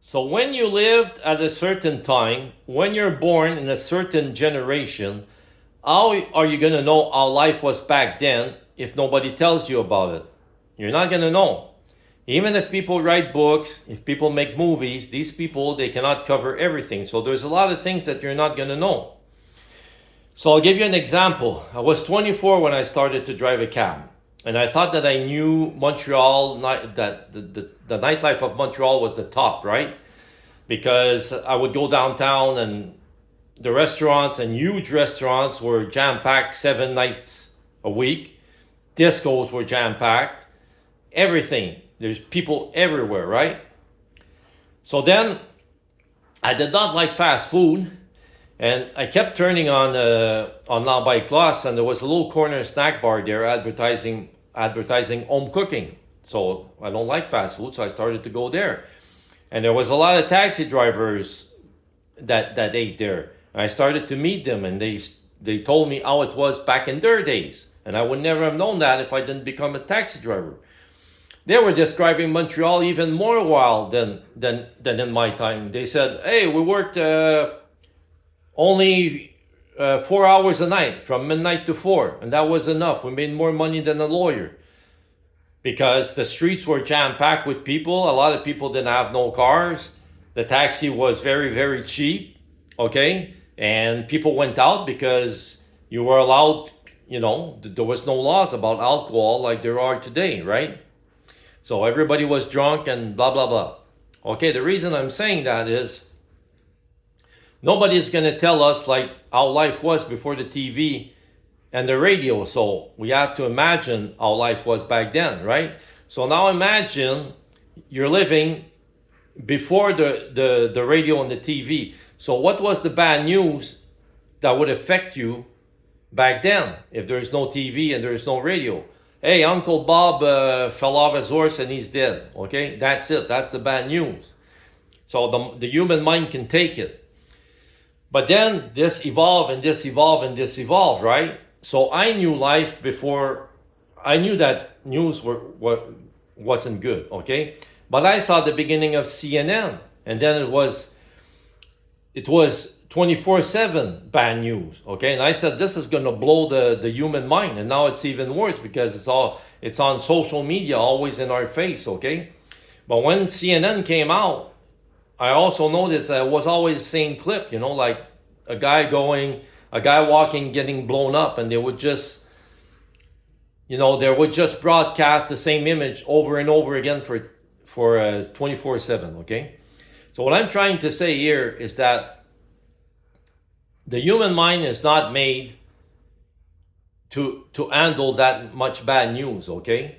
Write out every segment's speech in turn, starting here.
So when you lived at a certain time, when you're born in a certain generation, how are you going to know how life was back then if nobody tells you about it? You're not going to know. Even if people write books, if people make movies, these people, they cannot cover everything. So there's a lot of things that you're not going to know. So I'll give you an example. I was 24 when I started to drive a cab. And I thought that I knew Montreal, that the nightlife of Montreal was the top, right? Because I would go downtown and the restaurants and huge restaurants were jam-packed 7 nights a week. Discos were jam-packed. Everything. There's people everywhere, right? So then I did not like fast food. And I kept turning on Now by Class, and there was a little corner snack bar there advertising home cooking. So I don't like fast food, so I started to go there. And there was a lot of taxi drivers that ate there. And I started to meet them, and they told me how it was back in their days. And I would never have known that if I didn't become a taxi driver. They were describing Montreal even more wild than in my time. They said, "Hey, we worked only 4 hours a night from midnight to 4, and that was enough. We made more money than a lawyer because the streets were jam-packed with people. A lot of people didn't have no cars. The taxi was very, very cheap, okay? And people went out because you were allowed, there was no laws about alcohol like there are today, right? So everybody was drunk and blah, blah, blah. Okay, the reason I'm saying that is nobody's going to tell us like how life was before the TV and the radio. So we have to imagine how life was back then, right? So now imagine you're living before the radio and the TV. So what was the bad news that would affect you back then if there's no TV and there's no radio? Hey, Uncle Bob fell off his horse and he's dead. Okay, that's it. That's the bad news. So the human mind can take it. But then this evolved and this evolved and this evolved, right? So I knew life before. I knew that news wasn't good, okay? But I saw the beginning of CNN, and then it was 24/7 bad news, okay? And I said this is going to blow the human mind, and now it's even worse because it's on social media, always in our face, okay? But when CNN came out, I also noticed that it was always the same clip, like a guy walking, getting blown up, and they would just broadcast the same image over and over again for 24/7, okay? So what I'm trying to say here is that the human mind is not made to handle that much bad news, okay?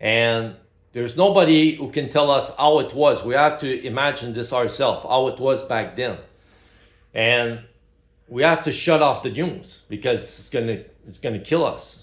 And there's nobody who can tell us how it was. We have to imagine this ourselves, how it was back then. And we have to shut off the news because it's gonna kill us.